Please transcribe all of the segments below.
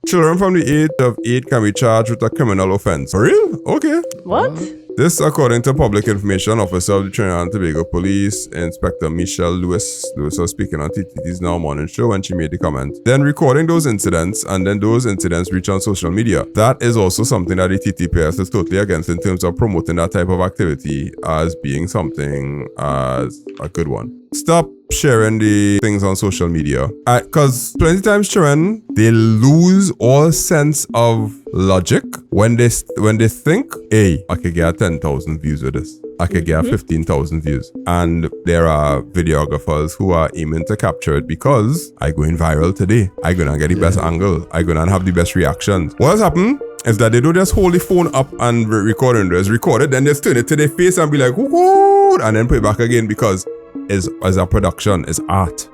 Children from the age of 8 can be charged with a criminal offense. For real? Okay. What? This according to Public Information Officer of the Trinidad and Tobago Police, Inspector Michelle Lewis. Lewis was speaking on TTT's Now Morning Show when she made the comment. Then recording those incidents, and then those incidents reach on social media. That is also something that the TTPS is totally against in terms of promoting that type of activity as being something as a good one. Stop sharing the things on social media. Because plenty times, children, they lose all sense of logic when they think, hey, I could get 10,000 views with this. I could get 15,000 views. And there are videographers who are aiming to capture it because I going viral today. I gonna get the best angle. I gonna have the best reactions. What has happened is that they don't just hold the phone up and record it, then they turn it to their face and be like, whoo, and then put it back again because it's a production, it's art.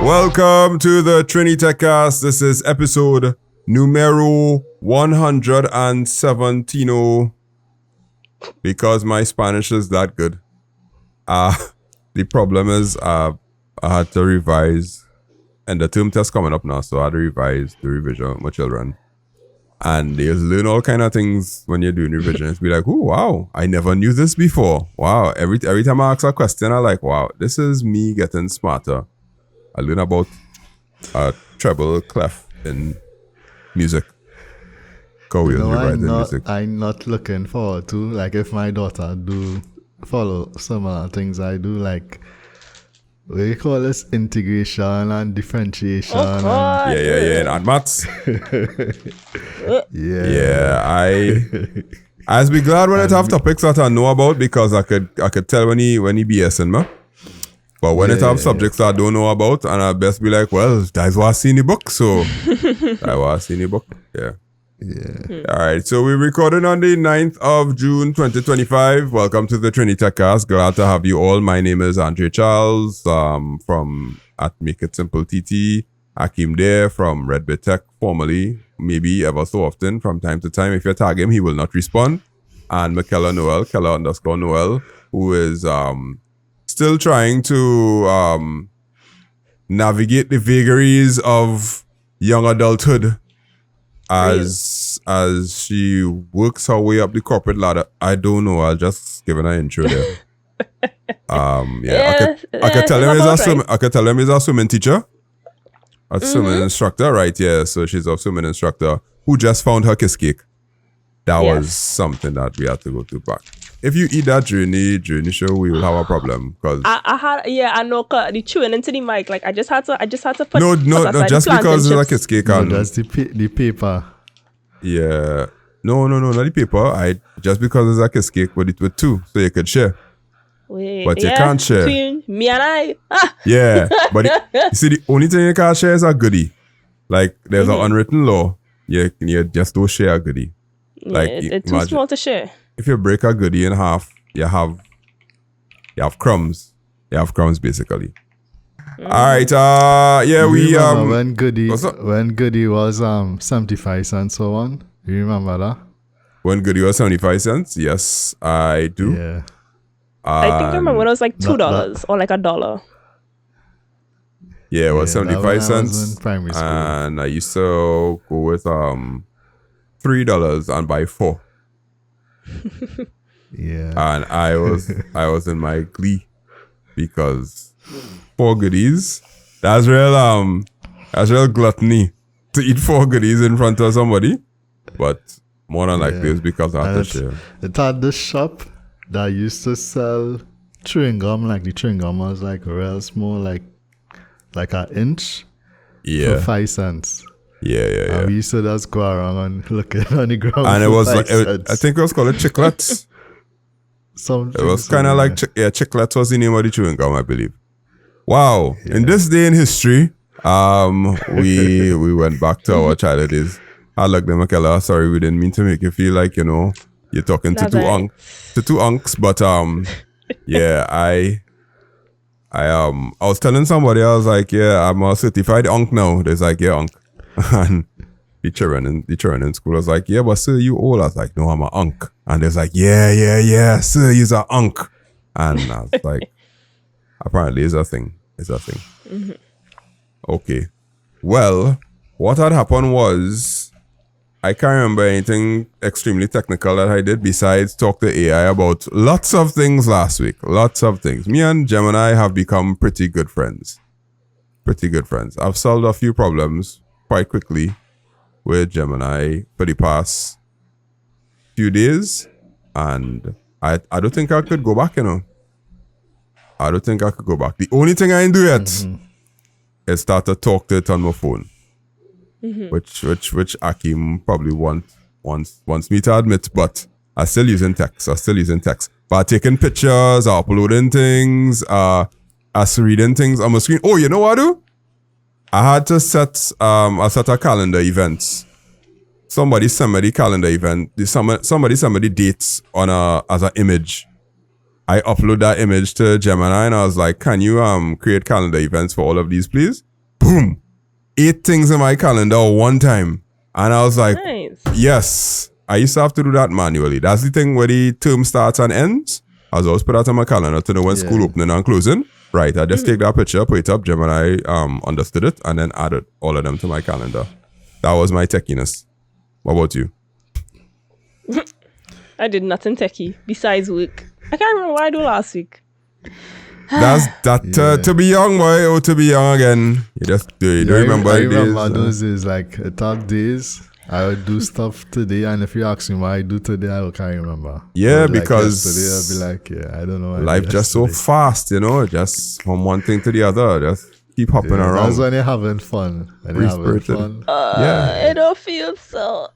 Welcome to the Trinitecast. This is episode numero 117. Because my Spanish is that good. The problem is I had to revise, and the term test coming up now, so I had to revise the revision with my children. And they just learn all kind of things when you're doing revision. It's be like, oh wow, I never knew this before. Wow, every time I ask a question, I'm like, wow, this is me getting smarter. I learn about treble clef in music. I'm not looking forward to, like, if my daughter do follow similar things I do, like, what do you call this? Integration and differentiation. And add maths. I be glad when I have topics that I know about, because I could tell when he BSing me. But when it have subjects that I don't know about, and I best be like, well, that's what I see in the book, so I was see in the book. Yeah. All right, so we recorded on the 9th of June 2025. Welcome to the Trinitecast. Glad to have you all. My name is Andre Charles from at Make It Simple TT. Hakeem there from Red Bit Tech, formerly, maybe ever so often, from time to time. If you tag him, he will not respond. And Michaela Noel, Keller_Noel, who is still trying to navigate the vagaries of young adulthood as she works her way up the corporate ladder. I don't know. I'll just give her an intro there. I could tell him he's a swimming teacher, a swimming instructor, right? Yeah. So she's a swimming instructor who just found her kiss cake. That was something that we had to go to back. If you eat that during the show, we will have a problem, because I know, the chewing into the mic, like I just had to put no, just because it's like a cake and that's the paper. Yeah, no, not the paper. Just because it's like a cake, but it with two, so you could share. But you can't share. Between me and I. Yeah, but you see, the only thing you can't share is a goodie. Like there's an unwritten law. You just don't share a goodie. Like it's too small to share. If you break a goodie in half, you have crumbs. You have crumbs, basically. All right. when goodie was 75 cents so on. You remember that? When goodie was 75 cents? Yes, I do. Yeah. I think I remember when it was like $2 or like $1. Yeah, it was 75 cents. In primary school. And I used to go with $3 and buy 4. Yeah. And I was in my glee, because 4 goodies, that's real gluttony to eat 4 goodies in front of somebody. But more than likely it's because I had to share. It had this shop that used to sell chewing gum, like the chewing gum was like real small, like an inch for 5 cents. Yeah. And we used to just go around and look at on the ground. And it was like, I think it was called chiclets. It was kind of like, chiclets was the name of the chewing gum, I believe. Wow. Yeah. In this day in history, we went back to our childhood days. I like them, Michaela. Sorry, we didn't mean to make you feel like, you're talking to two unks, but I was telling somebody, I was like, I'm a certified unk now. They're like, unk. And the children in school was like, yeah, but sir, you old. I was like, no, I'm an unk. And they're like, yeah, sir, you're an unk. And I was like, apparently it's a thing. It's a thing. Mm-hmm. Okay. Well, what had happened was, I can't remember anything extremely technical that I did besides talk to AI about lots of things last week. Lots of things. Me and Gemini have become pretty good friends. I've solved a few problems quite quickly with Gemini for the past few days. And I don't think I could go back, you know. I don't think I could go back. The only thing I didn't do yet is start to talk to it on my phone. Which Akim probably wants me to admit, but I'm still using text. But I'm taking pictures, I'm uploading things, I'm reading things on my screen. Oh, you know what I do? I had to set a calendar events. Somebody sent me the calendar event. Somebody sent me the dates as an image. I upload that image to Gemini and I was like, can you create calendar events for all of these, please? Boom. 8 things in my calendar one time. And I was like, Nice. yes. I used to have to do that manually. That's the thing where the term starts and ends. I was always put that on my calendar to know when school opening and closing. Right. I just take that picture, put it up. Gemini understood it and then added all of them to my calendar. That was my techiness. What about you? I did nothing techie besides work. I can't remember what I do last week. That's that to be young, boy, or to be young again. You just do. You don't remember I the remember days. those days, like dark days. I would do stuff today, and if you ask me what I do today, I can't remember. Yeah, But, like, because yesterday I'll be like, I don't know. what I life did just so yesterday. fast, you know, just from one thing to the other, just keep hopping around. That's when you're having fun. When you're having Free-spirited. fun. Yeah. I don't feel so.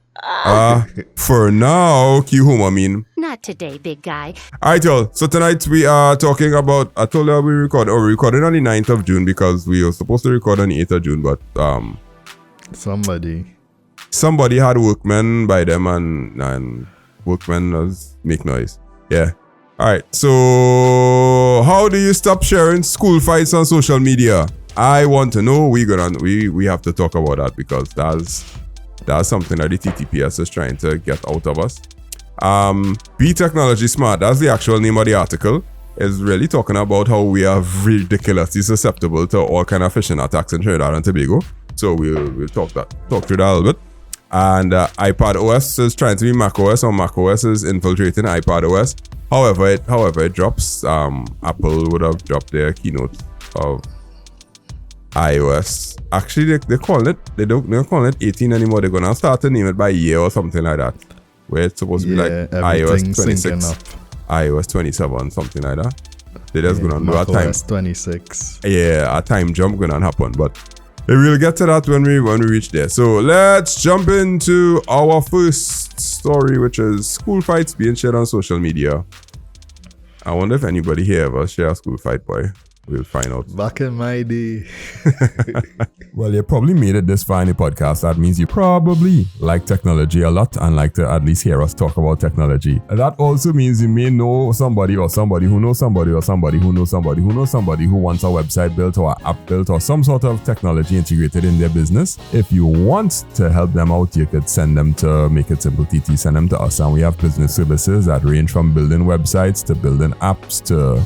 For now, Q home, I mean. Not today, big guy. Alright, y'all. So tonight we are talking about, I told you we recorded on the 9th of June because we were supposed to record on the 8th of June, but somebody had workmen by them and workmen make noise. Yeah. Alright, so how do you stop sharing school fights on social media? I want to know. We have to talk about that because that's something that the TTPS is trying to get out of us. Be technology smart. That's the actual name of the article. It's really talking about how we are ridiculously susceptible to all kind of phishing attacks in Trinidad and Tobago. So we'll talk through that a little bit. And iPad OS is trying to be Mac OS, or Mac OS is infiltrating iPad OS. However it drops. Apple would have dropped their keynote of iOS. Actually, they're calling it. They're calling it 18 anymore. They're gonna start to name it by year or something like that. Where it's supposed to be like iOS 26, iOS 27, something like that. They're just gonna do a time. iOS 26. Yeah, a time jump gonna happen, but we'll get to that when we reach there. So let's jump into our first story, which is school fights being shared on social media. I wonder if anybody here ever share a school fight, boy. We'll find out. Back in my day. Well, you probably made it this far in the podcast. That means you probably like technology a lot and like to at least hear us talk about technology. And that also means you may know somebody or somebody who knows somebody or somebody who knows somebody who knows somebody who wants a website built or an app built or some sort of technology integrated in their business. If you want to help them out, you could send them to Make It Simple TT, send them to us. And we have business services that range from building websites to building apps to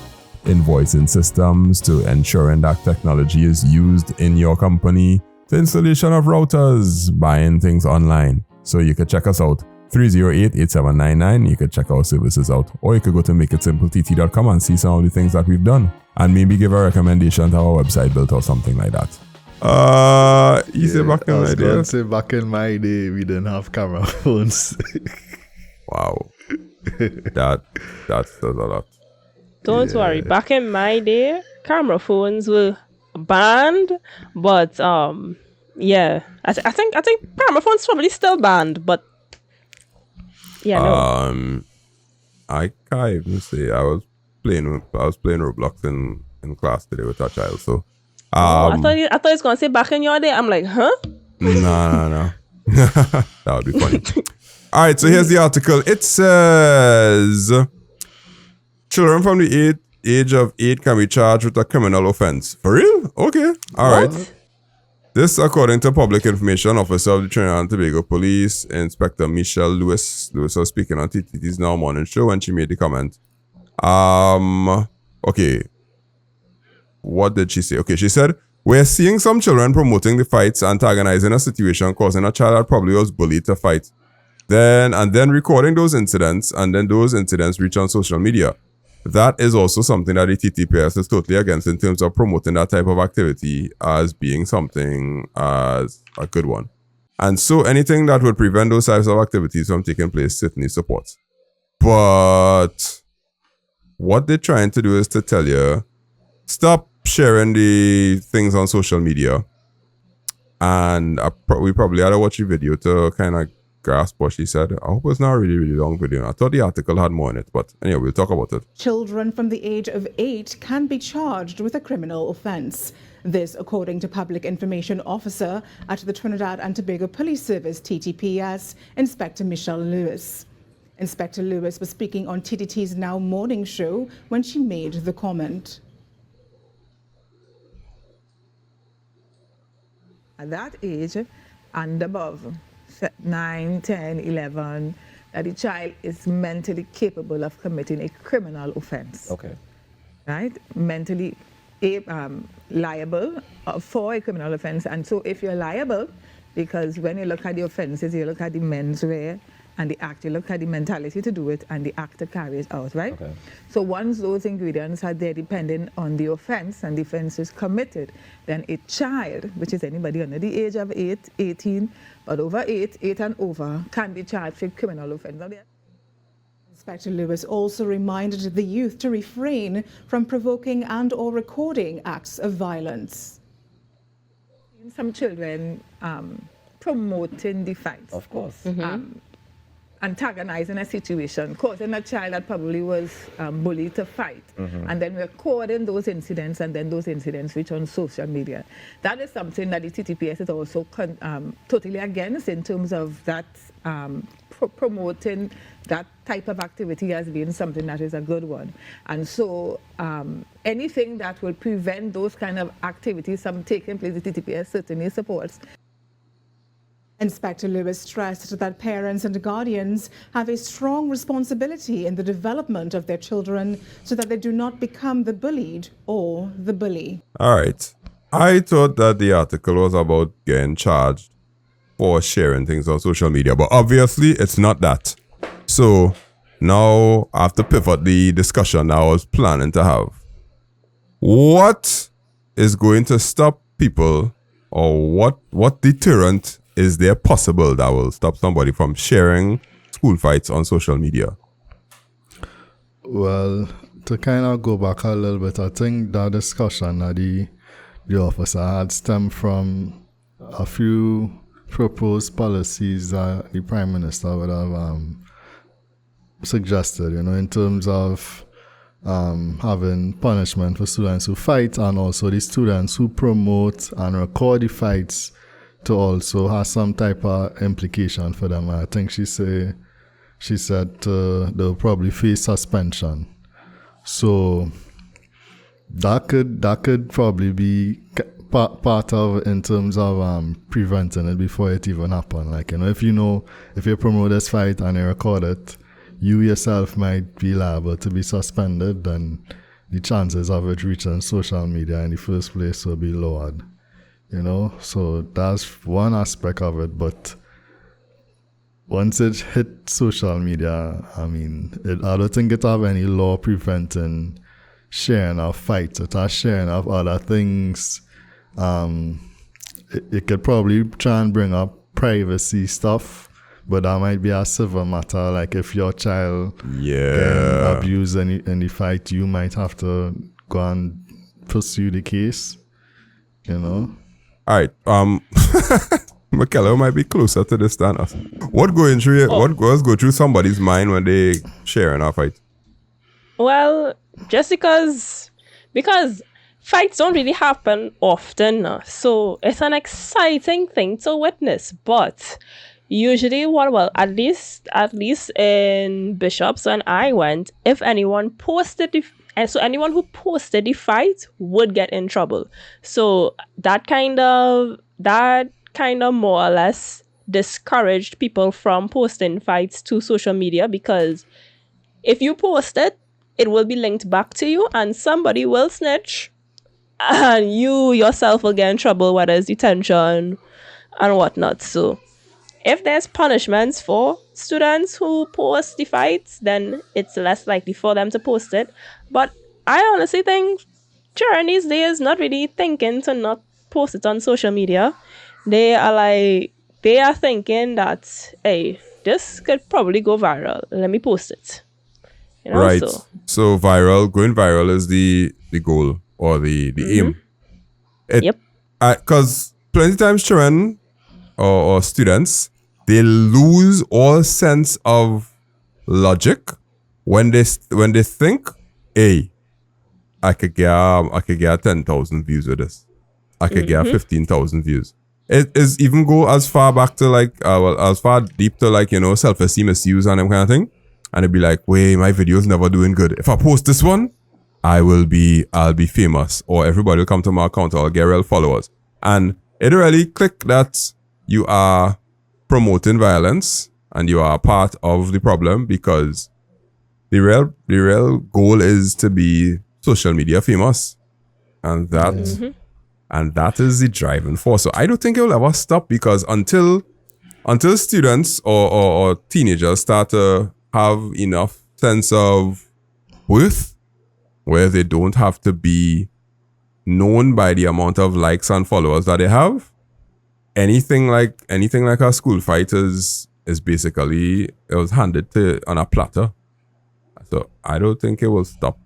invoicing systems to ensuring that technology is used in your company, to installation of routers, buying things online. So you can check us out, 308-8799. You can check our services out, or you could go to makeitsimplett.com and see some of the things that we've done and maybe give a recommendation to our website built or something like that. You say back in my day? Say back in my day, we didn't have camera phones. Wow. That says a lot. Don't worry. Back in my day, camera phones were banned, but yeah, I think camera phones probably still banned, but yeah, no. I can't even say. I was playing Roblox in class today with a child. So I thought you was gonna say back in your day. I'm like, huh? No. That would be funny. All right, so here's the article. It says children from the age of 8 can be charged with a criminal offense. For real? Okay. All right. This, according to public information officer of the Trinidad and Tobago Police, Inspector Michelle Lewis. Lewis was speaking on TTT's Now Morning Show when she made the comment. Okay. What did she say? Okay, she said, we're seeing some children promoting the fights, antagonizing a situation, causing a child that probably was bullied to fight. Then recording those incidents, and then those incidents reach on social media. That is also something that the TTPS is totally against in terms of promoting that type of activity as being something as a good one. And so anything that would prevent those types of activities from taking place certainly supports. But what they're trying to do is to tell you, stop sharing the things on social media. And we probably had to watch a video to kind of grasp what she said. I hope it's not a really, really long video. I thought the article had more in it, but anyway, we'll talk about it. Children from the age of 8 can be charged with a criminal offence. This, according to Public Information Officer at the Trinidad and Tobago Police Service, TTPS, Inspector Michelle Lewis. Inspector Lewis was speaking on TTT's Now Morning Show when she made the comment. At that age and above, 9, 10, 11, that the child is mentally capable of committing a criminal offense. Okay. Right? Mentally liable for a criminal offense. And so if you're liable, because when you look at the offenses, you look at the mens rea and the act, you look at the mentality to do it and the act to carry it out, right? Okay. So once those ingredients are there depending on the offense and the offense is committed, then a child, which is anybody under the age of 8, 18, but over 8 and over, can be charged with criminal offense. Inspector Lewis also reminded the youth to refrain from provoking and or recording acts of violence. Some children promoting the fights. Of course. Antagonizing a situation, causing a child that probably was bullied to fight, and then recording those incidents, and then those incidents reach on social media. That is something that the TTPS is also totally against in terms of that promoting that type of activity as being something that is a good one. And so anything that will prevent those kind of activities from taking place, the TTPS certainly supports. Inspector Lewis stressed that parents and guardians have a strong responsibility in the development of their children so that they do not become the bullied or the bully. All right. I thought that the article was about getting charged for sharing things on social media, but obviously it's not that. So now I have to pivot the discussion I was planning to have. What is going to stop people, or what deterrent is there possible that will stop somebody from sharing school fights on social media? Well, to kind of go back a little bit, I think that discussion that the officer had stemmed from a few proposed policies that the Prime Minister would have suggested, in terms of having punishment for students who fight, and also the students who promote and record the fights to also have some type of implication for them. I think she said they'll probably face suspension. So that could probably be part of in terms of preventing it before it even happens. Like, if you promote this fight and you record it, you yourself might be liable to be suspended, then the chances of it reaching social media in the first place will be lowered. So that's one aspect of it. But once it hit social media, I don't think it have any law preventing sharing of fights. It has sharing of other things. It could probably try and bring up privacy stuff, but that might be a civil matter. Like if your child get abused in the fight, you might have to go and pursue the case. All right. Michaela might be closer to this than us. What goes through somebody's mind when they sharing a fight? Well, just because fights don't really happen often, so it's an exciting thing to witness. But usually, at least in Bishops when I went, if anyone posted anyone who posted the fight would get in trouble. So that kind of that kind of more or less discouraged people from posting fights to social media, because if you post it, it will be linked back to you and somebody will snitch and you yourself will get in trouble, whether it's detention and whatnot. So if there's punishments for students who post the fights, then it's less likely for them to post it. But I honestly think children these days not really thinking to not post it on social media. They are thinking that, hey, this could probably go viral. Let me post it. You know, Right. So going viral is the goal or the aim. Yep. Because plenty times children or students, they lose all sense of logic when they think, hey, I could get 10,000 views with this. I could get 15,000 views. It is even go as far back to as far deep to self-esteem issues and them kind of thing. And it'd be like, wait, my video's never doing good. If I post this one, I'll be famous, or everybody will come to my account, or I'll get real followers. And it really click that you are promoting violence and you are part of the problem, because the real goal is to be social media famous, and that is the driving force. So I don't think it will ever stop, because until students or teenagers start to have enough sense of worth where they don't have to be known by the amount of likes and followers that they have, anything like a school fight is basically, it was handed on a platter. So I don't think it will stop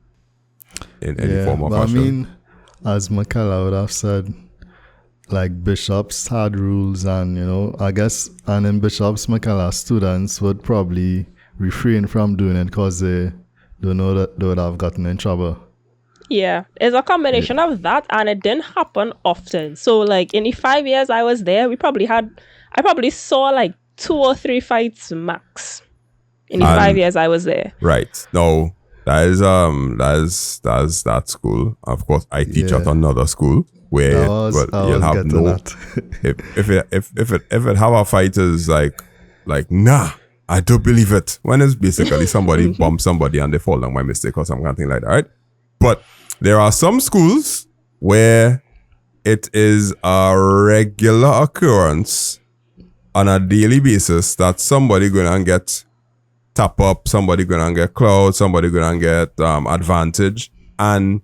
in any form of fashion. I mean, as Makala would have said, like bishops had rules, and I guess, and in bishops, Makala students would probably refrain from doing it because they don't know that they would have gotten in trouble. Yeah, it's a combination of that, and it didn't happen often. So like in the 5 years I was there, I probably saw like 2 or 3 fights max in the 5 years I was there. Right. No, that is that school. Of course, I teach at another school where you'll have no. if it have a fight is like nah, I don't believe it. When it's basically somebody bumps somebody and they fall down by mistake or something like that, right? But there are some schools where it is a regular occurrence on a daily basis that somebody gonna get tap up, somebody gonna get clout, somebody gonna get advantage. And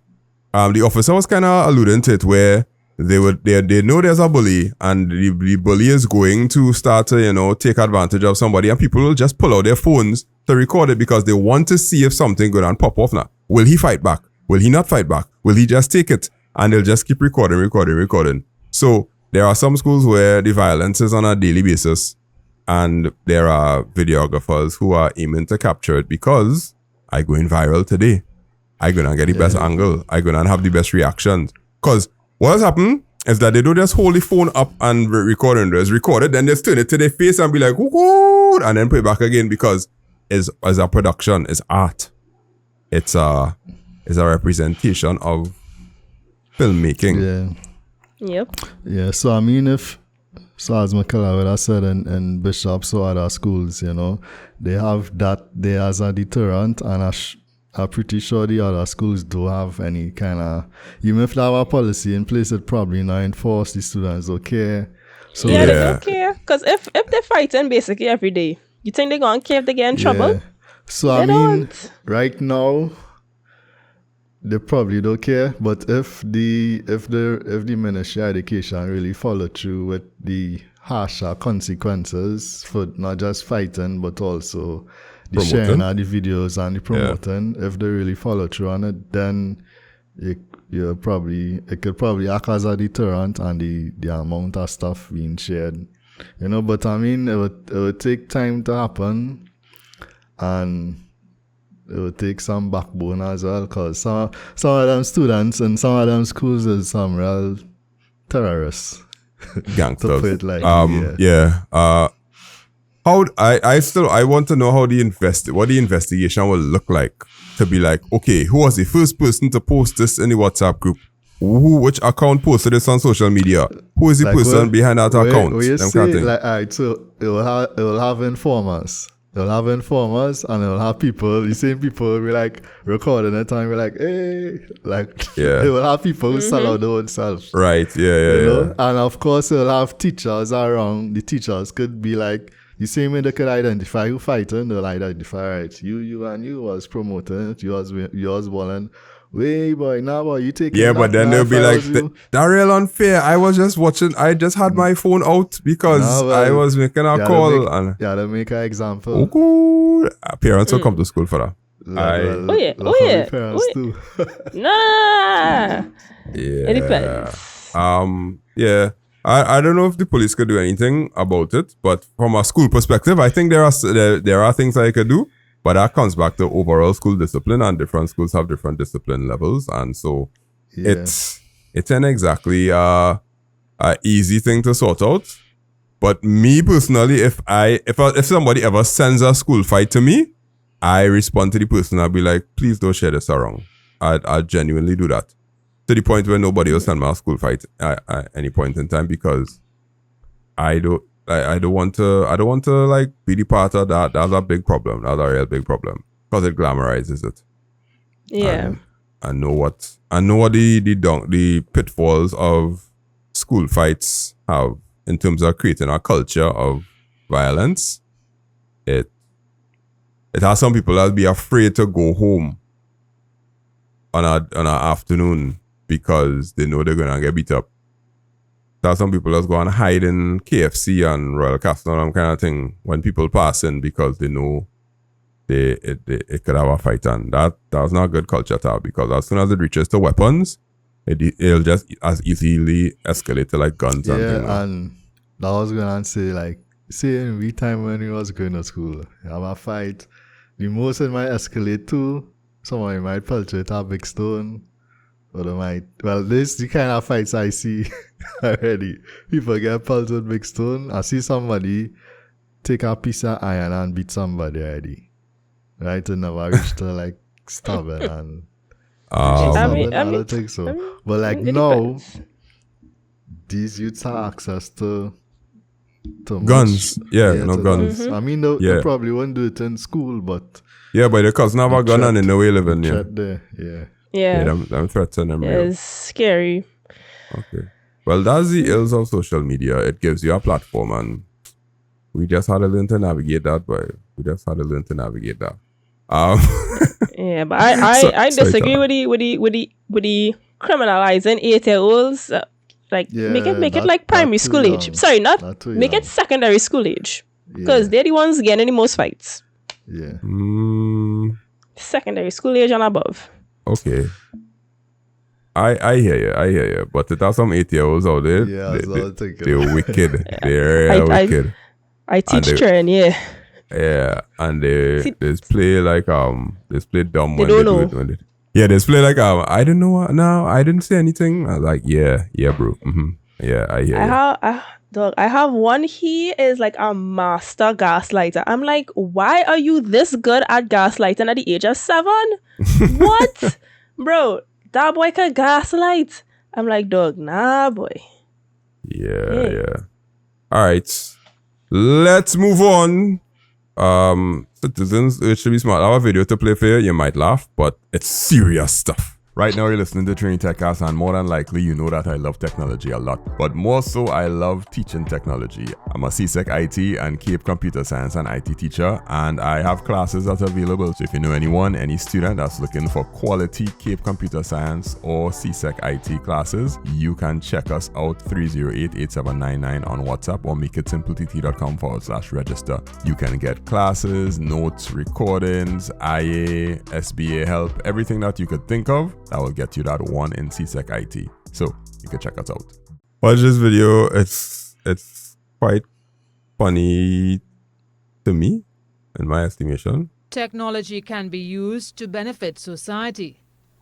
the officer was kind of alluding to it, where they know there's a bully, and the bully is going to start to take advantage of somebody, and people will just pull out their phones to record it because they want to see if something good and pop off. Now, will he fight back? Will he not fight back? Will he just take it? And they'll just keep recording. So there are some schools where the violence is on a daily basis, and there are videographers who are aiming to capture it because I going viral today. I gonna get the best angle. I gonna have the best reactions. Because what has happened is that they don't just hold the phone up and record it. It's recorded, then they just turn it to their face and be like, whoo, and then put it back again, because it's a production, it's art. It's a representation of filmmaking. Yeah. Yep. Yeah, so I mean, as Makala would have said, in bishops or other schools, they have that there as a deterrent, and I'm pretty sure the other schools don't have any kind of, even if they have a policy in place, it probably not enforce the students don't care. So they don't care, because if they're fighting basically every day, you think they're gonna care if they get in trouble? So I mean, right now they probably don't care, but if the Ministry of Education really follow through with the harsher consequences for not just fighting but also the sharing of the videos and the promoting, if they really follow through on it, then it could probably act as a deterrent, and the amount of stuff being shared, But I mean, it would take time to happen, and it would take some backbone as well, because some of them students in some of them schools is some real terrorists. Gangsters. To put it like, I want to know how what the investigation will look like, to be like, okay, who was the first person to post this in the WhatsApp group? which account posted this on social media? Who is the Like, person well, behind that where- account? where you Them say, kind of thing. like, alright, so it will have informers. It'll have informers and it'll have people, the same people will be like recording it and be like, hey, like, Yeah. it will have people who sell out their own self. Right, yeah. You know? And of course, it'll have teachers around. The teachers could be like, the same way they could identify who fighting, they'll identify, right, you was promoting it, you was balling. Way boy, now boy, you take Yeah, but then they'll be like, that real unfair. I was just watching, I just had my phone out because Nah, well, I was making a call. And to make an example. okay, parents will come to school for that. Like, Oh, yeah. luckily Oh, yeah. parents Oh, too. Nah. Yeah. It depends. Yeah. I don't know if the police could do anything about it, but from a school perspective, I think there are things I could do. But that comes back to overall school discipline, and different schools have different discipline levels, and so Yeah. it's an exactly a easy thing to sort out. But me personally, if somebody ever sends a school fight to me, I respond to the person. I'll be like, please don't share this around. I'll genuinely do that to the point where nobody will send me a school fight at any point in time, because I don't want to like be the part of that. That's a big problem. That's a real big problem because it glamorizes it. Yeah. I know what the pitfalls of school fights have in terms of creating a culture of violence. It has some people that'll be afraid to go home on an afternoon because they know they're gonna get beat up. There are some people that's go and hide in KFC and Royal Castle and kind of thing when people pass in because they know it could have a fight, and that's not a good culture to have, because as soon as it reaches to weapons, it'll just as easily escalate to like guns and things. Yeah, and that was gonna say, like, say in we time when we was going to school, you have a fight, the most it might escalate to, somebody might penetrate a big stone, or they might, well, this is the kind of fights I see already. People get pelted with big stone. I see somebody take a piece of iron and beat somebody already. Right? And never reach to like stabbing and stabbing. I don't think so. But like now, these youths have access to guns. much, No to guns. I mean, they probably won't do it in school, but Yeah, but the cousin have a gun and they know we live in. Yeah. threat there, yeah. Yeah. Them threats and them real. It's scary. Okay. Well, that's the ills of social media. It gives you a platform, and we just had to learn to navigate that, but Yeah, but I Sorry, disagree Tara. with the criminalizing 8-year-olds. Make it like primary school age. Sorry, not too make young. it secondary school age, because they're the ones getting the most fights. Yeah. Secondary school age and above. Okay. I hear you. But there are some 8-year-olds out there. Yeah, that's what I'm thinking. They're wicked. They're wicked. I teach children, yeah. Yeah, and they play like they play dumb They when don't they do know. it. They play like I don't know. No, I didn't say anything. I was like, yeah, bro. Yeah, I hear you. I have one. He is like a master gaslighter. I'm like, why are you this good at gaslighting at the age of 7? What? Bro, that boy can gaslight. I'm like, dog, nah, boy. Yeah. All right, let's move on. Citizens, it should be smart. I have a video to play for you. You might laugh, but it's serious stuff. Right now, you're listening to Training TechCast, and more than likely, you know that I love technology a lot. But more so, I love teaching technology. I'm a CSEC IT and CAPE Computer Science and IT teacher, and I have classes that are available. So if you know anyone, any student that's looking for quality CAPE Computer Science or CSEC IT classes, you can check us out 308-8799 on WhatsApp or makeitsimplett.com/register. You can get classes, notes, recordings, IA, SBA help, everything that you could think of. That will get you that one in CSEC IT. So you can check us out. Watch this video. It's quite funny to me, in my estimation. Technology can be used to benefit society.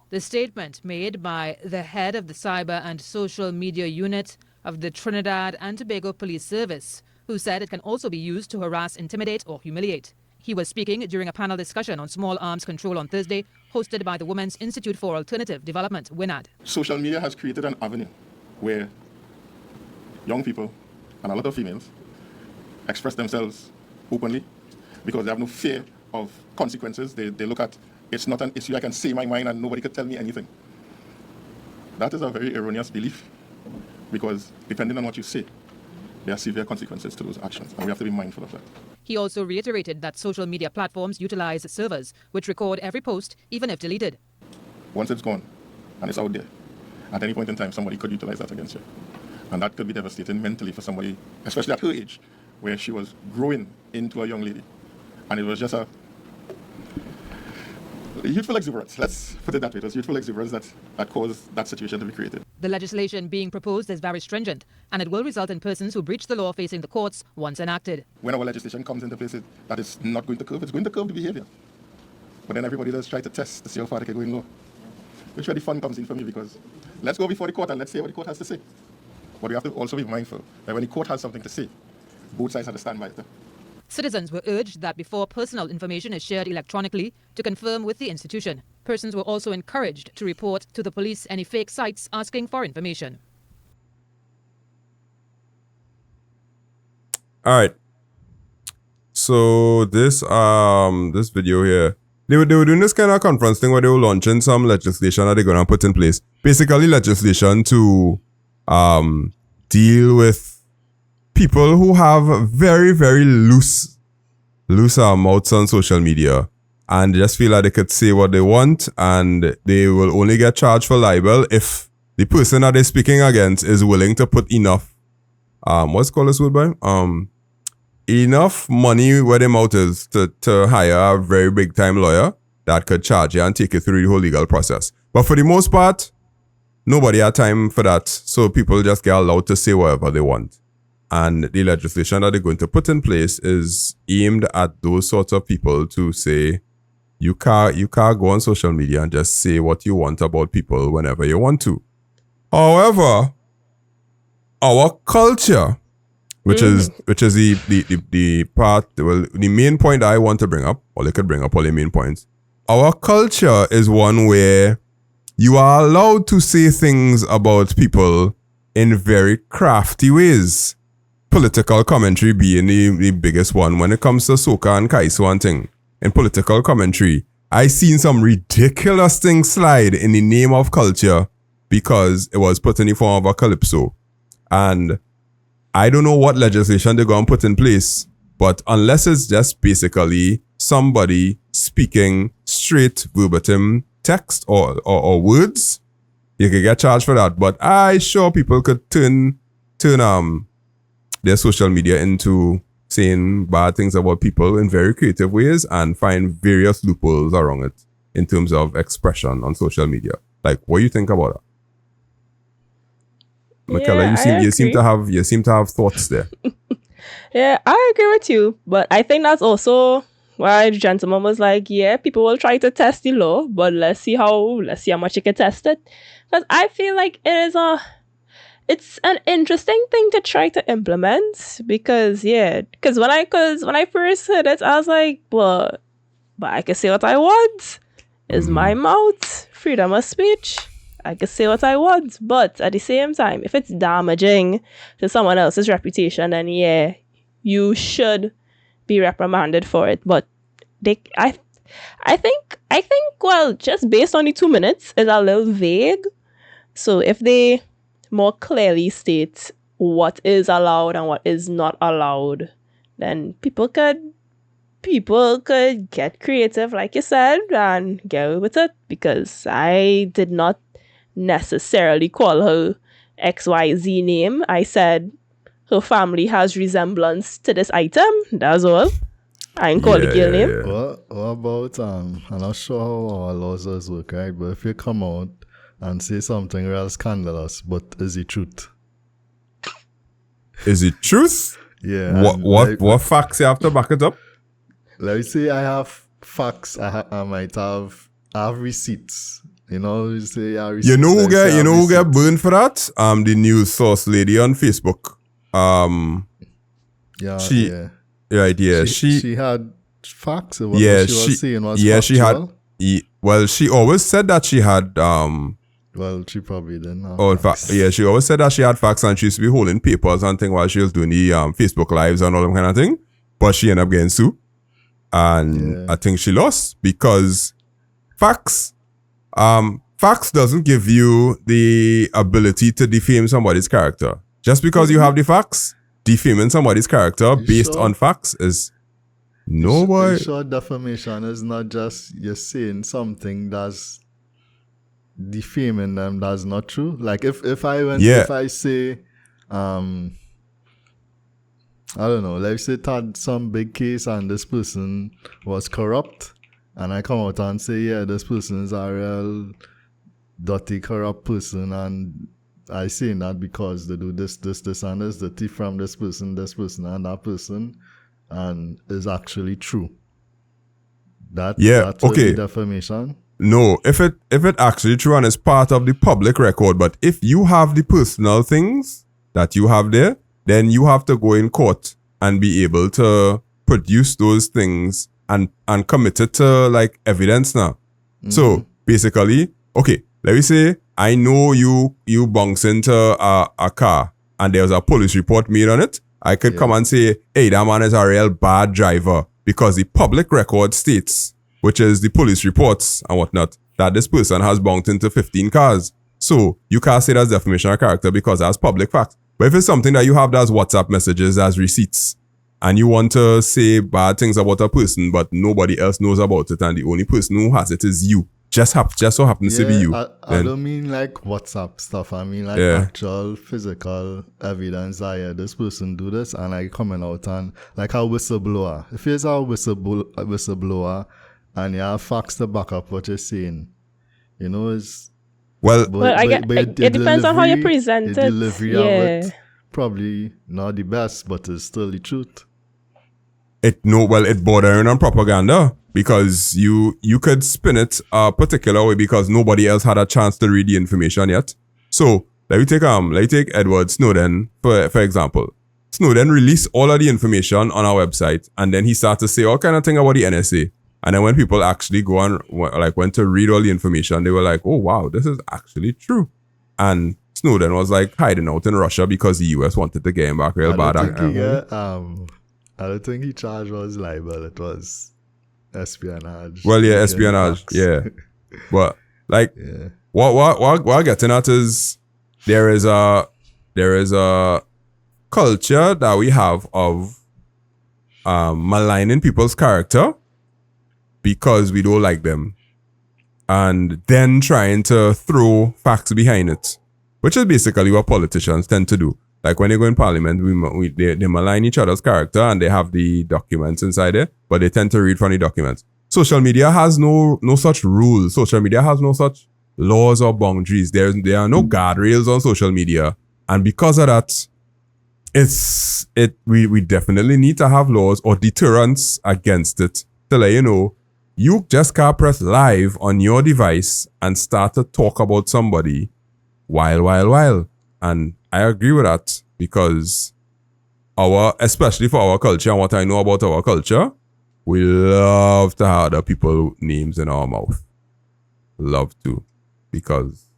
The statement made by the head of the Cyber and Social Media Unit of the Trinidad and Tobago Police Service, who said it can also be used to harass, intimidate, or humiliate. He was speaking during a panel discussion on small arms control on Thursday, hosted by the Women's Institute for Alternative Development, WINAD. Social media has created an avenue where young people and a lot of females express themselves openly because they have no fear of consequences. They look at, it's not an issue I can say my mind and nobody could tell me anything. That is a very erroneous belief because depending on what you say, there are severe consequences to those actions, and we have to be mindful of that. He also reiterated that social media platforms utilize servers which record every post, even if deleted. Once it's gone and it's out there, at any point in time, somebody could utilize that against you. And that could be devastating mentally for somebody, especially at her age, where she was growing into a young lady. And it was just a youthful exuberance. Let's put it that way. It was youthful exuberance that caused that situation to be created. The legislation being proposed is very stringent, and it will result in persons who breach the law facing the courts once enacted. When our legislation comes into place, that is not going to curb. It's going to curb the behavior. But then everybody does try to test to see how far they can go in law. Which where the fun comes in for me, because let's go before the court and let's say what the court has to say. But we have to also be mindful that when the court has something to say, both sides have to stand by it. Citizens were urged that before personal information is shared electronically, to confirm with the institution. Persons were also encouraged to report to the police any fake sites asking for information. All right. So this video here, they were doing this kind of conference thing where they were launching some legislation that they're gonna put in place. Basically, legislation to deal with people who have very, very loose mouths on social media and just feel like they could say what they want and they will only get charged for libel if the person that they're speaking against is willing to put enough, what's called this word by? Enough money where their mouth is to hire a very big time lawyer that could charge you and take you through the whole legal process. But for the most part, nobody had time for that. So people just get allowed to say whatever they want. And the legislation that they're going to put in place is aimed at those sorts of people to say, you can't go on social media and just say what you want about people whenever you want to. However, our culture, which is the part, well, the main point I want to bring up, or they could bring up all the main points. Our culture is one where you are allowed to say things about people in very crafty ways. Political commentary being the biggest one when it comes to soca and kaiso and thing. In political commentary, I seen some ridiculous thing slide in the name of culture because it was put in the form of a calypso. And I don't know what legislation they're going to put in place, but unless it's just basically somebody speaking straight verbatim text or words, you could get charged for that. But I sure people could turn their social media into saying bad things about people in very creative ways and find various loopholes around it in terms of expression on social media. Like, what do you think about that? Michaela, you seem to have thoughts there. Yeah, I agree with you, but I think that's also why the gentleman was like, yeah, people will try to test the law, but let's see how much you can test it. Because I feel like it's an interesting thing to try to implement because when I first heard it, I was like, but I can say what I want. It's my mouth, freedom of speech. I can say what I want, but at the same time, if it's damaging to someone else's reputation, then you should be reprimanded for it. But I think well, just based on the 2 minutes, it's a little vague. So if they more clearly state what is allowed and what is not allowed, then people could get creative, like you said, and go with it. Because I did not necessarily call her XYZ name. I said her family has resemblance to this item. That's all. I ain't call the girl name. What about I'm not sure how our laws does work, right? But if you come out and say something real scandalous, but is it truth? Is it truth? Yeah. What facts you have to back it up? Let me say I have facts. I might have receipts. You know, you say receipts. You know who get burned for that? The news source lady on Facebook. Yeah. She had facts. What Yeah, she was saying was yeah, factual. well, she always said that she had Well, she probably didn't have oh, in facts. fact, yeah, she always said that she had facts and she used to be holding papers and thing while she was doing the Facebook lives and all that kind of thing. But she ended up getting sued. And I think she lost because facts doesn't give you the ability to defame somebody's character. Just because you have the facts, defaming somebody's character based on facts is no way. Sure, defamation is not just you're saying something that's defaming them that's not true. Like if I say I don't know, let's say it had some big case and this person was corrupt and I come out and say, yeah, this person is a real dirty, corrupt person, and I say that because they do this, and this, the thief from this person, and that person, and is actually true. That's okay. Defamation. No, if it actually true and is part of the public record, but if you have the personal things that you have there, then you have to go in court and be able to produce those things and commit it to like evidence now. Mm-hmm. So basically, okay, let me say I know you bounce into a car and there's a police report made on it. I could come and say, hey, that man is a real bad driver because the public record states, which is the police reports and whatnot, that this person has bounced into 15 cars. So you can't say that's defamation of character because that's public fact. But if it's something that you have as WhatsApp messages, as receipts, and you want to say bad things about a person, but nobody else knows about it, and the only person who has it is you, just so happens to be you. I don't mean like WhatsApp stuff. I mean like actual physical evidence that this person do this, and I coming out and like a whistleblower. If you're a whistleblower and you have facts to back up what you're saying, you know, it's... It depends on how you present it. The delivery of it, probably not the best, but it's still the truth. It bordering on propaganda because you could spin it a particular way because nobody else had a chance to read the information yet. So let me take Edward Snowden for example. Snowden released all of the information on our website, and then he started to say all kind of thing about the NSA. And then when people actually go on, like went to read all the information, they were like, oh, wow, this is actually true. And Snowden was like hiding out in Russia because the US wanted to get him back real bad. I don't think he charged was libel. It was espionage. Well, yeah, espionage. Yeah. But like, what I'm getting at is there is a culture that we have of maligning people's character because we don't like them, and then trying to throw facts behind it, which is basically what politicians tend to do. Like when they go in parliament, they malign each other's character and they have the documents inside there, but they tend to read from the documents. Social media has no such rules. Social media has no such laws or boundaries. There are no guardrails on social media, and because of that, we definitely need to have laws or deterrents against it to let you know. You just can't press live on your device and start to talk about somebody while. And I agree with that because especially for our culture and what I know about our culture, we love to have other people's names in our mouth. Love to. Because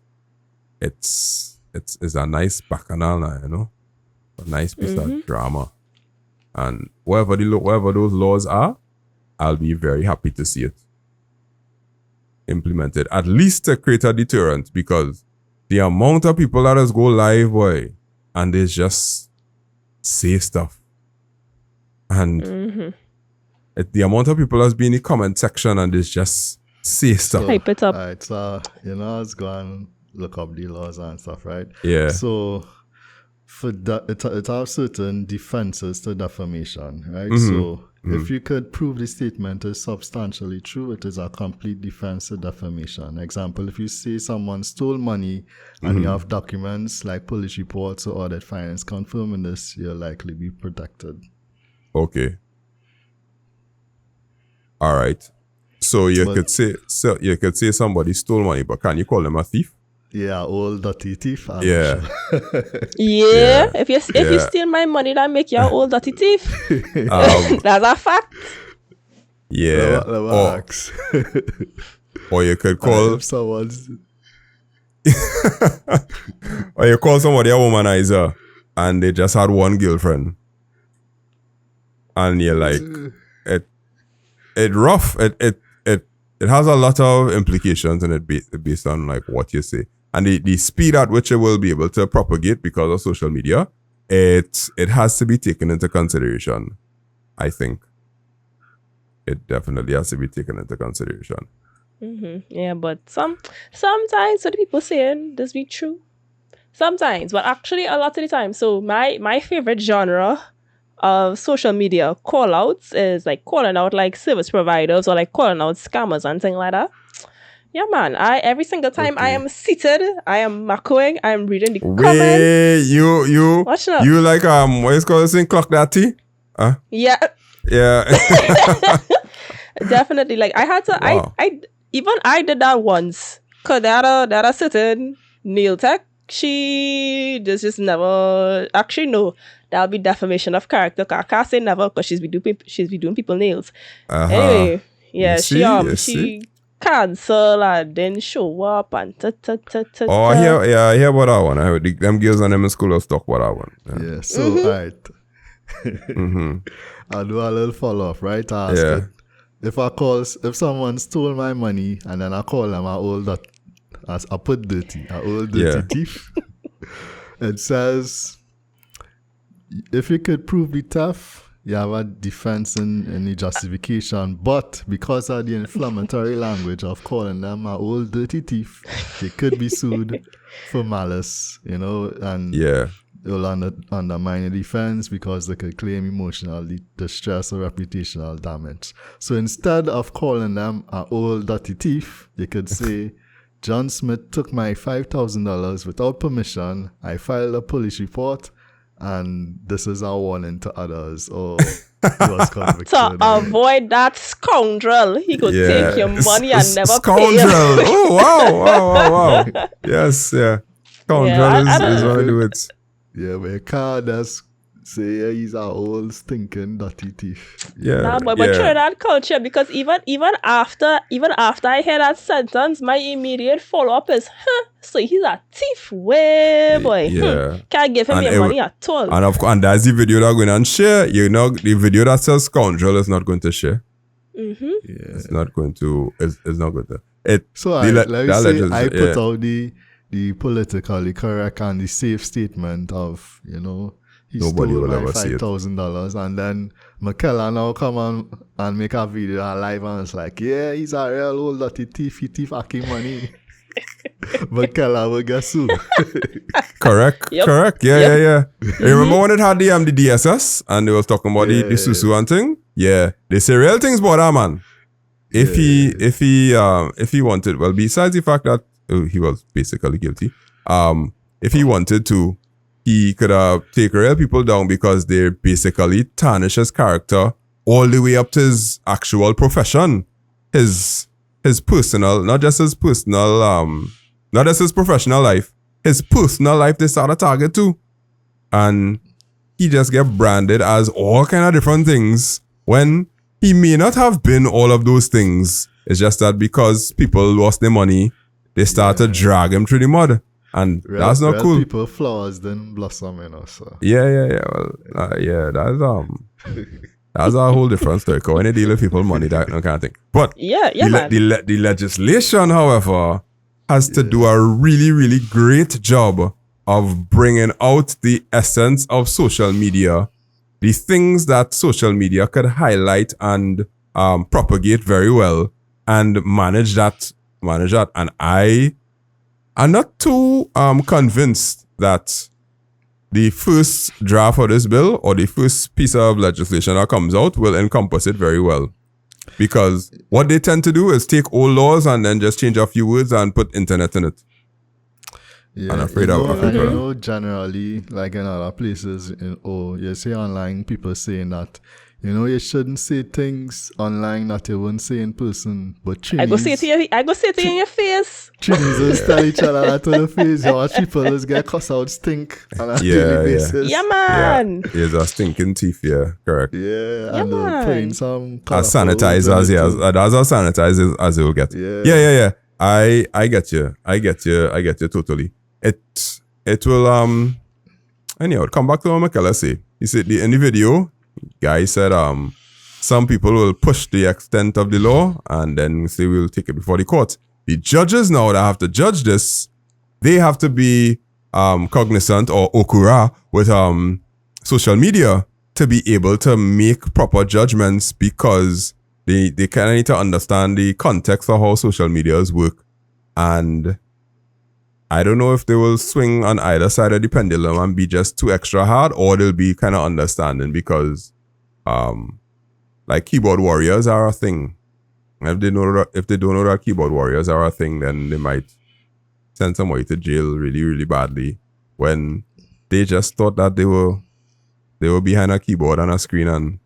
it's a nice bacchanal now, you know? A nice piece of drama. And whatever those laws are, I'll be very happy to see it implemented, at least to create a deterrent, because the amount of people that just go live, boy, and they just say stuff. And the amount of people that's be in the comment section and they just say stuff. Hype it up. Alright, so, let's go and look up the laws and stuff, right? Yeah. So, for that, it has certain defenses to defamation, right? Mm-hmm. So, if you could prove the statement is substantially true, it is a complete defense to defamation. Example, if you say someone stole money and you have documents like police reports or audit findings confirming this, you'll likely be protected. Okay. All right. So you could say somebody stole money, but can you call them a thief? Yeah, old dirty thief. Yeah. Yeah. If you steal my money, that make you an old dirty thief. That's a fact. Yeah. Or you could call if someone's or you call somebody a womanizer and they just had one girlfriend. And you're like, it rough. It has a lot of implications in it based on like what you say. And the speed at which it will be able to propagate because of social media, it has to be taken into consideration, I think. It definitely has to be taken into consideration. Yeah, but sometimes what people saying does be true. Sometimes, but actually a lot of the time. So my favorite genre of social media call outs is like calling out like service providers or like calling out scammers and things like that. Yeah, man. Every single time I am seated, I am macroing, I am reading the comments. You Watch now. you like what is called saying clock that tea? Yeah. Yeah. Definitely. Like I had to Wow. I did that once. Cause there had a certain nail tech. She just never actually no. That'll be defamation of character. 'Cause I can't say never because she's be doing people nails. Anyway, yeah, You see? she cancel and then show up and Oh, I hear about that one. I heard them girls and them in school was talk about that one. yeah. So right. I'll do a little follow up, right? I ask Yeah. it, if someone stole my money and then I call them I put dirty thief. It says if you could prove the theft, you have a defense in any justification, but because of the inflammatory language of calling them a old dirty thief, they could be sued for malice, and Yeah. it will undermine the defense because they could claim emotional distress or reputational damage. So instead of calling them an old dirty thief, you could say, John Smith took my $5,000 without permission. I filed a police report, and this is a warning to others. Or he was convicted. to avoid that scoundrel. He could take your money and never Scoundrel. pay you. Oh, wow. Yes, yeah. Scoundrel I is what I do it. Yeah, but you can't just say he's an old stinking dirty thief. Yeah. Nah, but yeah. Trinidad culture, because even after I hear that sentence, my immediate follow up is, so he's a thief, way boy. Yeah. Can't give him And your money at all. And of course, and that's the video that going and share. The video that says scoundrel is not going to share. Yeah. It's not going to. It's not going to. So let me say I put out the politically correct and the safe statement of, he Nobody stole will my ever see it. $5,000, and then McKellar now come on and make a video live and it's like, yeah, he's a real old dirty thief, he thief Aki money. McKellar will get sued. Correct. Yep. Correct. Yeah. Remember when it had the DSS and they was talking about the Susu and thing? Yeah. They say real things about that man. If he wanted, well, besides the fact that he was basically guilty, if he wanted to, he could take real people down because they basically tarnish his character all the way up to his actual profession. His personal, not just his professional life, his personal life they start a target too. And he just get branded as all kind of different things when he may not have been all of those things. It's just that because people lost their money, they start to drag him through the mud. And that's not cool. People flowers then blossom, so. Yeah. Well, that's a whole different story. When they deal with people money, that kind of thing. But man. the legislation, however, has to do a really, really great job of bringing out the essence of social media, the things that social media could highlight and propagate very well, and manage that. And I'm not too convinced that the first draft of this bill or the first piece of legislation that comes out will encompass it very well. Because what they tend to do is take old laws and then just change a few words and put internet in it. Yeah, I'm afraid generally, like in other places, you see online people saying that, You know, you shouldn't say things online that you wouldn't say in person. But Trinis, I go say it to you in your face. Trinis will tell each other that to the face. You watch people just get cuss out stink on a daily basis. Yeah, man. Yeah, it's a stinking teeth, yeah, correct. Yeah, and they're man. putting some As sanitized as, as sanitized as it will get. Yeah. I get you totally. It will, anyhow, come back to what McKellar say. He said in the video, guy said, some people will push the extent of the law and then say we'll take it before the court. The judges now that have to judge this, they have to be cognizant or okura with social media to be able to make proper judgments, because they kind of need to understand the context of how social medias work. And I don't know if they will swing on either side of the pendulum and be just too extra hard, or they'll be kind of understanding, because like keyboard warriors are a thing. If they don't know that keyboard warriors are a thing, then they might send somebody to jail really, really badly, when they just thought that they were behind a keyboard and a screen and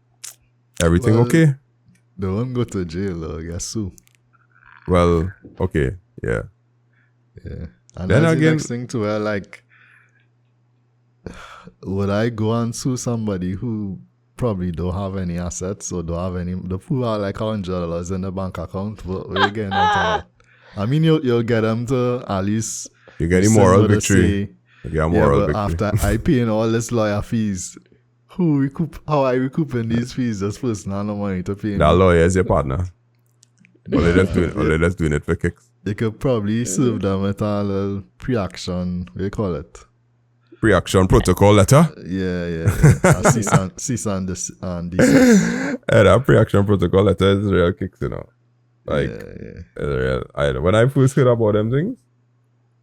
everything okay. They won't go to jail though, I guess so. Well, okay, yeah. Yeah. And Then that's again, the next thing too, where like, would I go and sue somebody who probably don't have any assets or don't have any, who are like $100 in the bank account? We're getting into that. I mean, you'll get them to at least, you get a moral victory. Say, you get a moral victory. After I paying all this lawyer fees, how I recouping these fees? This person has no money to pay me. That lawyer is your partner. Or they're just doing it for kicks. They could probably serve them with a little pre-action, what do you call it? Pre-action protocol letter. Yeah. Cease and desist. That pre-action protocol letter is real kicks, you know. Like, it's real. When I first heard about them things,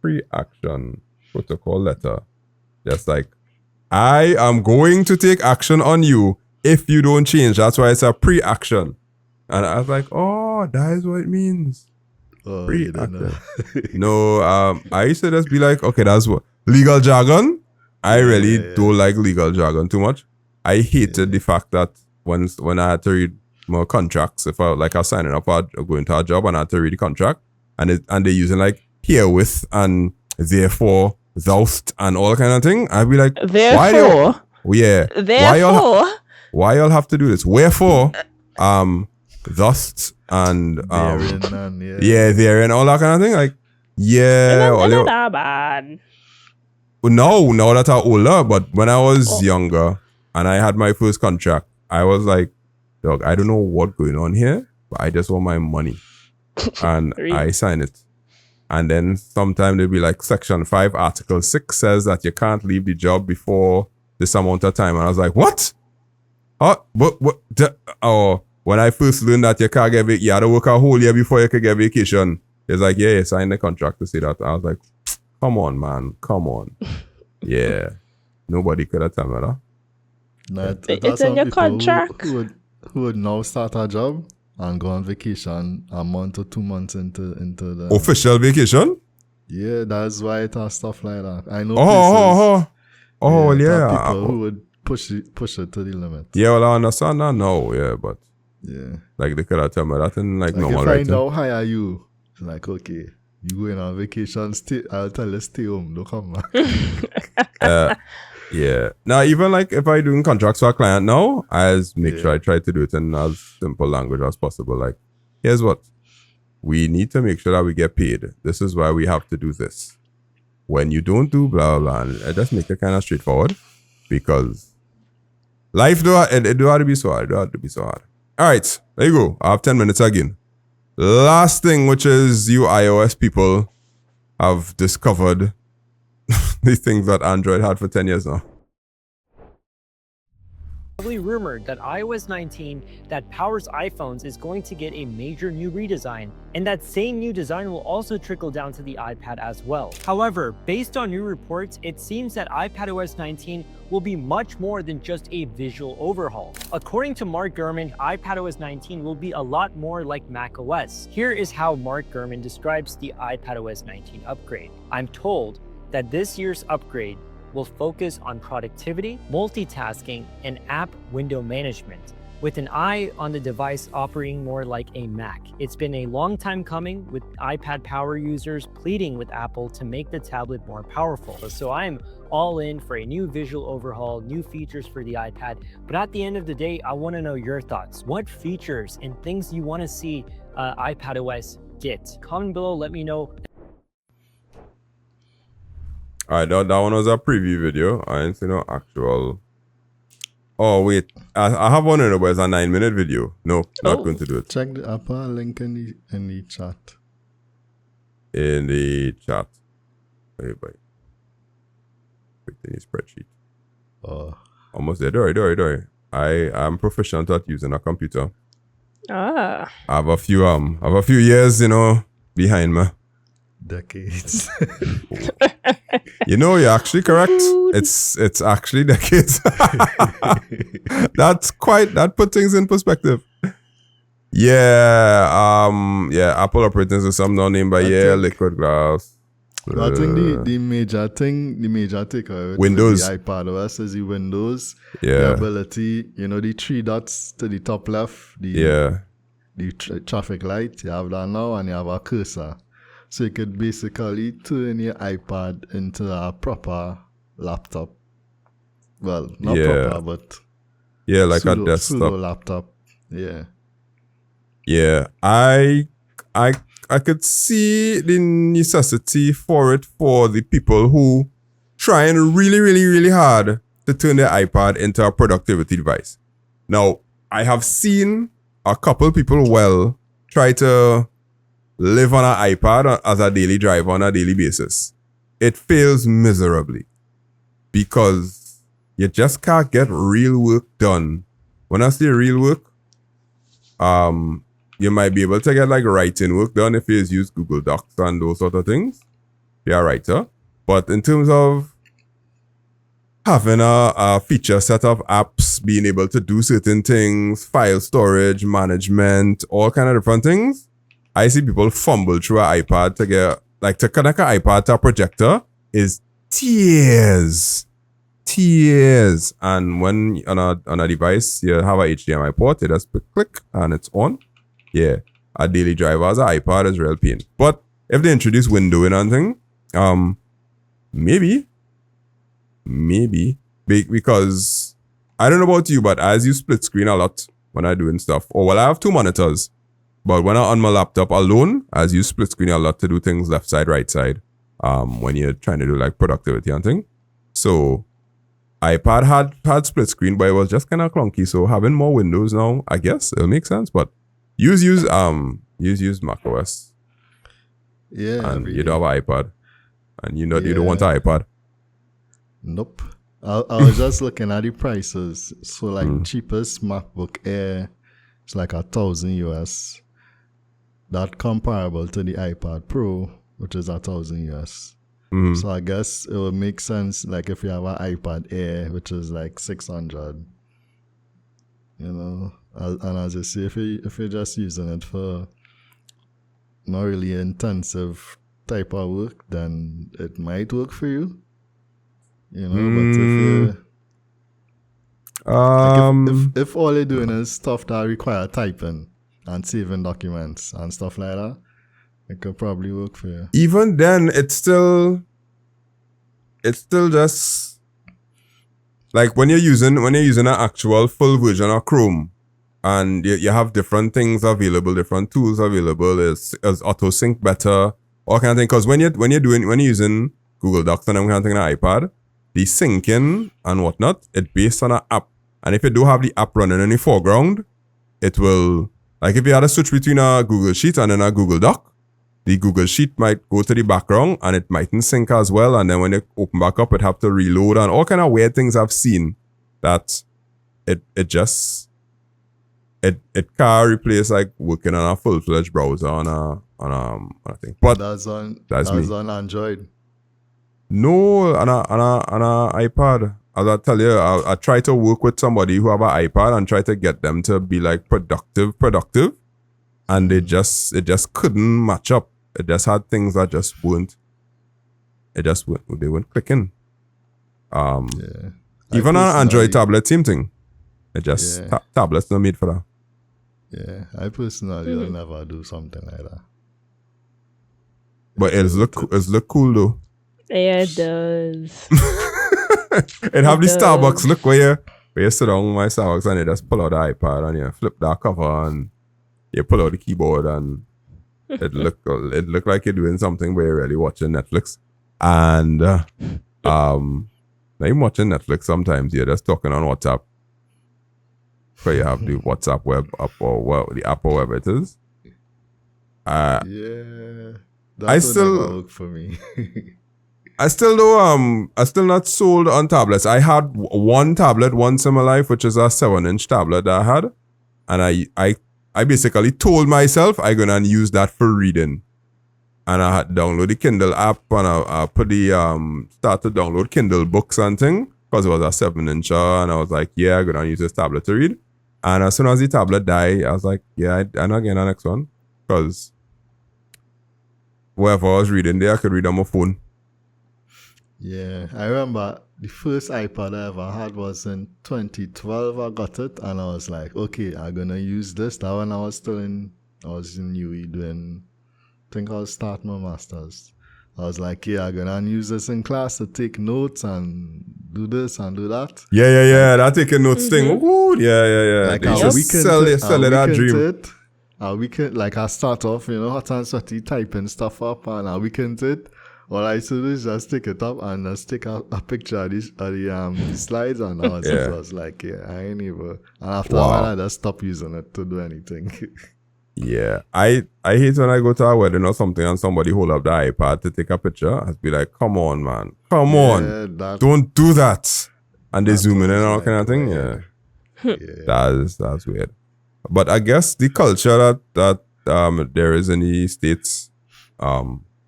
pre-action protocol letter, just like, I am going to take action on you if you don't change. That's why it's a pre-action. And I was like, oh, that is what it means. Oh, Pre-action. No, I used to just be like, okay, that's what legal jargon. I really don't like legal jargon too much. I hated the fact that when I had to read more contracts, if I was signing up or going to a job and I had to read the contract, and they're using like herewith and therefore, thou'st and all kind of thing, I'd be like, therefore, why y'all have to do this? Wherefore, thus and therein, all that kind of thing. Like, not that bad. No, now that I'm older, but when I was younger and I had my first contract, I was like, dog, I don't know what's going on here, but I just want my money. And I sign it. And then sometime they'll be like, Section 5, Article 6 says that you can't leave the job before this amount of time. And I was like, what? When I first learned that you can't get you had to work a whole year before you could get vacation. It's like, yeah, sign the contract to say that. I was like, come on, man. Come on. Yeah. Nobody could have told me that. It's in your contract. Who would now start a job and go on vacation a month or 2 months into the official vacation? Yeah, that's why it has stuff like that. I know people who would push it to the limit. Yeah, well, I understand that now, yeah, but yeah, like they could have told me that in like normal if writing. I now hire you, it's like, okay, you going on vacation, I'll tell you stay home, don't come back. Yeah. Now, even like if I doing contracts for a client now, I just make sure I try to do it in as simple language as possible. Like, here's what. We need to make sure that we get paid. This is why we have to do this. When you don't do blah, blah, blah, I just make it kind of straightforward, because life do have to be so hard. It do have to be so hard. All right, there you go. I have 10 minutes again. Last thing, which is you iOS people have discovered these things that Android had for 10 years now. Rumored that iOS 19 that powers iPhones is going to get a major new redesign, and that same new design will also trickle down to the iPad as well. However, based on new reports, it seems that iPadOS 19 will be much more than just a visual overhaul. According to Mark Gurman, iPadOS 19 will be a lot more like macOS. Here is how Mark Gurman describes the iPadOS 19 upgrade. I'm told that this year's upgrade will focus on productivity, multitasking, and app window management. with an eye on the device operating more like a Mac. It's been a long time coming, with iPad power users pleading with Apple to make the tablet more powerful. So I'm all in for a new visual overhaul, new features for the iPad. But at the end of the day, I want to know your thoughts. What features and things you want to see iPadOS get? Comment below, let me know. Alright, that one was a preview video. I didn't see no actual. Oh wait, I have one in it, but it's a 9-minute video. No, not going to do it. Check the upper link in the chat. In the chat. Wait. Put in the spreadsheet. Almost there. Don't worry. I'm proficient at using a computer. I have a few years, behind me. Decades. You're actually correct. It's actually decades. That put things in perspective. Apple operating system now named by Liquid Glass. I think the major takeaway with Windows. the iPadOS is the Windows. Yeah. The ability, the 3 dots to the top left, the traffic light, you have that now, and you have a cursor. So you could basically turn your iPad into a proper laptop. Well, not proper, but like a pseudo desktop laptop. Yeah. Yeah, I could see the necessity for it for the people who trying really, really, really hard to turn their iPad into a productivity device. Now, I have seen a couple people try to live on an iPad as a daily driver on a daily basis. It fails miserably because you just can't get real work done. When I say real work, you might be able to get like writing work done if you use Google Docs and those sort of things. You're a writer. But in terms of having a feature set of apps, being able to do certain things, file storage, management, all kind of different things, I see people fumble through an iPad to connect an iPad to a projector is tears. And when on a device you have a HDMI port, you just click and it's on. Yeah, a daily driver as an iPad is real pain. But if they introduce windowing and thing, maybe because I don't know about you, but I use split screen a lot when I'm doing stuff. I have 2 monitors. But when I'm on my laptop alone, I use split screen a lot to do things left side, right side. When you're trying to do like productivity and thing. So iPad had split screen, but it was just kind of clunky. So having more windows now, I guess it'll make sense. But use Mac OS. Yeah. And you don't have an iPad. And you don't want an iPad. Nope. I was just looking at the prices. So like cheapest MacBook Air, it's like $1,000 US. That comparable to the iPad Pro, which is $1,000 US. So I guess it would make sense, like if you have an iPad Air, which is like 600, and as I say, if you're just using it for not really intensive type of work, then it might work for you. But if all you're doing is stuff that require typing and saving documents and stuff like that, it could probably work for you. Even then, it's still just like when you're using an actual full version of Chrome, and you have different things available, different tools available. Is auto sync better, all kind of thing. Because when you're using Google Docs and I'm kind of thing on an iPad, the syncing and whatnot, it's based on an app. And if you do have the app running in the foreground, it will, like if you had a switch between a Google Sheet and then a Google Doc, the Google Sheet might go to the background and it mightn't sync as well. And then when you open back up, it have to reload and all kind of weird things I've seen that it can't replace like working on a full-fledged browser on a thing. But that's on Android. No, on a iPad. As I tell you, I try to work with somebody who have an iPad and try to get them to be like productive, and it just couldn't match up. It just had things that just weren't. They weren't clicking. Even on an Android tablet, same thing. It just Yeah. tablets not made for that. Yeah, I personally will never do something like that. But it's look cool though. Yeah, it does. It have the does. Starbucks look where you sit down with my Starbucks and you just pull out the iPad and you flip that cover and you pull out the keyboard and it look like you're doing something where you're really watching Netflix. And not even watching Netflix sometimes, you're just talking on WhatsApp. So you have the WhatsApp web app or the app or whatever it is. Yeah, that would never work for me. I still not sold on tablets. I had one tablet once in my life, which is a 7-inch tablet that I had. And I basically told myself I'm gonna use that for reading. And I had download the Kindle app and I put the start to download Kindle books and thing because it was a 7-inch and I was like, yeah, I'm gonna use this tablet to read. And as soon as the tablet died, I was like, yeah, I'm not getting the next one because wherever I was reading there, I could read on my phone. Yeah, I remember the first iPad I ever had was in 2012. I got it and I was like, okay, I'm gonna use this. That when I was in UE doing, I think I was starting my masters. I was like, yeah, I'm gonna use this in class to take notes and do this and do that. Yeah. That taking notes thing. Ooh, yeah. Like They a just weekend, sell it that dream. A weekend, like I start off, hot and sweaty, typing stuff up, and a weekend it. All I do is just take it up and just take a picture of the slides, and I was like, yeah, I ain't even. And after a while, I just stop using it to do anything. Yeah, I hate when I go to a wedding or something and somebody hold up the iPad to take a picture. I'd be like, come on, man. Come on. Don't do that. And they zoom in and all kind of thing. Yeah. That's weird. But I guess the culture that there is in the States, a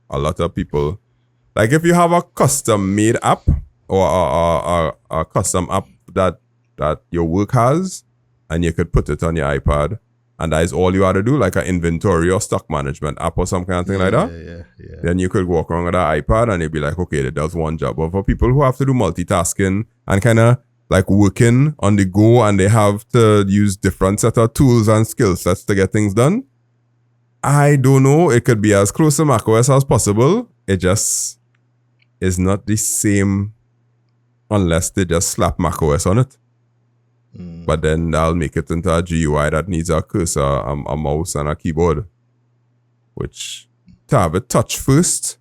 lot of people, like if you have a custom made app or a custom app that your work has and you could put it on your iPad, and that is all you had to do, like an inventory or stock management app or some kind of thing like that. Yeah. Then you could walk around with that iPad and you'd be like, okay, it does one job. But for people who have to do multitasking and kind of like working on the go and they have to use different set of tools and skill sets to get things done, I don't know. It could be as close to macOS as possible. It just is not the same unless they just slap macOS on it. But then I'll make it into a GUI that needs a cursor, a mouse, and a keyboard. Which, to have it touch first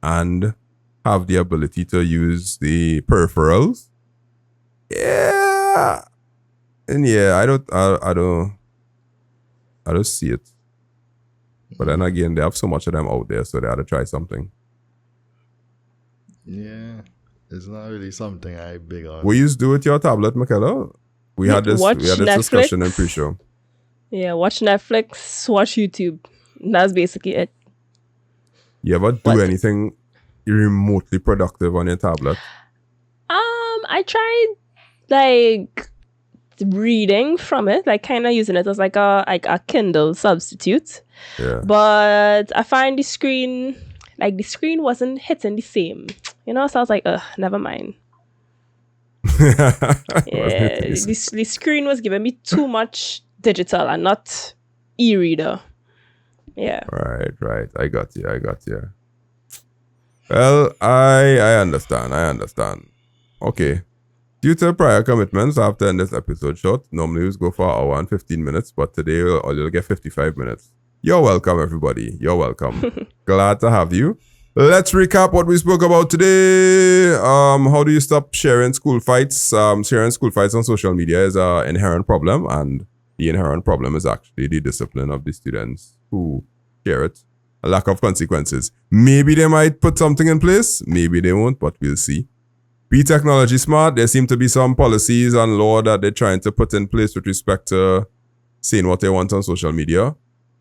and have the ability to use the peripherals. Yeah. And yeah, I don't see it. But then again, they have so much of them out there, so they had to try something. Yeah. It's not really something I big on. What you used to do with your tablet, Michaela? We had this discussion in pre-show. Yeah, watch Netflix, watch YouTube. That's basically it. You ever do anything remotely productive on your tablet? I tried like reading from it, like kind of using it as like a Kindle substitute. Yeah. But I find the screen wasn't hitting the same. So I was like, never mind. Yeah, the screen was giving me too much digital and not e-reader. Yeah. Right. I got you. Well, I understand. Okay. Due to prior commitments, I have to end this episode short. Normally we go for an hour and 15 minutes, but today you'll get 55 minutes. You're welcome, everybody. You're welcome. Glad to have you. Let's recap what we spoke about today. How do you stop sharing school fights? Sharing school fights on social media is an inherent problem, and the inherent problem is actually the discipline of the students who share it. A lack of consequences. Maybe they might put something in place, maybe they won't, but we'll see. Be technology smart. There seem to be some policies and law that they're trying to put in place with respect to saying what they want on social media.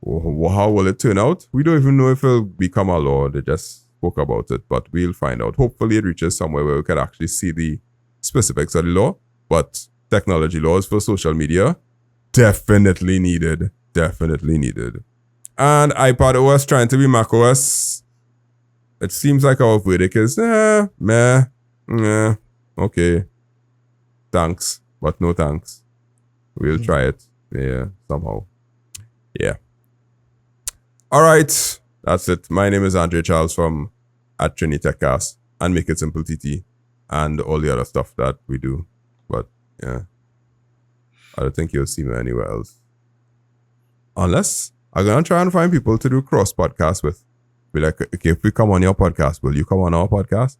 How will it turn out? We don't even know if it'll become a law. They just spoke about it, but we'll find out. Hopefully it reaches somewhere where we can actually see the specifics of the law. But technology laws for social media, definitely needed. And iPad OS trying to be Mac OS. It seems like our verdict is, okay. Thanks, but no thanks. We'll try it. Yeah, somehow. Yeah. All right. That's it. My name is Andre Charles from at Trini TechCast and Make It Simple TT and all the other stuff that we do. But yeah, I don't think you'll see me anywhere else. Unless I'm going to try and find people to do cross podcasts with. Be like, okay, if we come on your podcast, will you come on our podcast?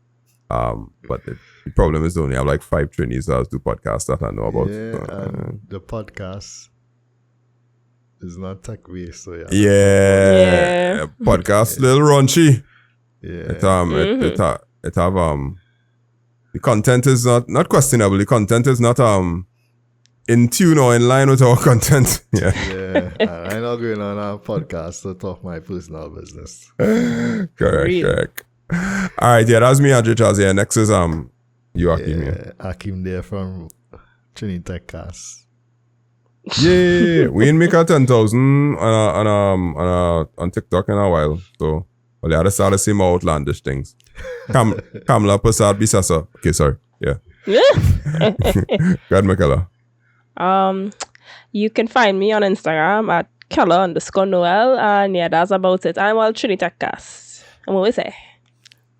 But the problem is only I have like 5 trainees that do podcasts that I know about. Yeah, and the podcast is not tech based, so yeah. Podcast little raunchy. Yeah. It have the content is not questionable. The content is not in tune or in line with our content. Yeah. I'm not going on a podcast to talk my personal business. Correct. All right, yeah, that's me, Andre Charles. Yeah, next is you, Akim. Yeah, Akim there from Trini TechCast. Yeah, we ain't make a 10,000 on TikTok in a while, so well, they had to start to say more outlandish things. Kamla Pasad Bisasa. Okay, sorry. Yeah. God, Michaela. You can find me on Instagram at Keller_Noel, and yeah, that's about it. I'm all Trini TechCast. And what we say?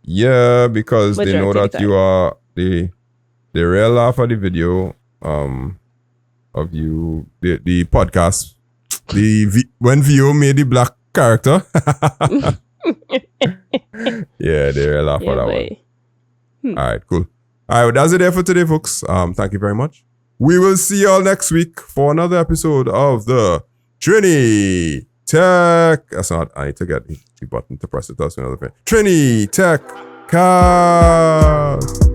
Yeah, because they know that time. you are the real laugh of the video of you, the podcast, when Vio made the black character. Yeah, the real laugh of that one. All right, cool. All right, well, that's it there for today, folks. Thank you very much. We will see y'all next week for another episode of the Trini Tech. That's not, I need to get the button to press it. That's another thing. Trini Tech Cast.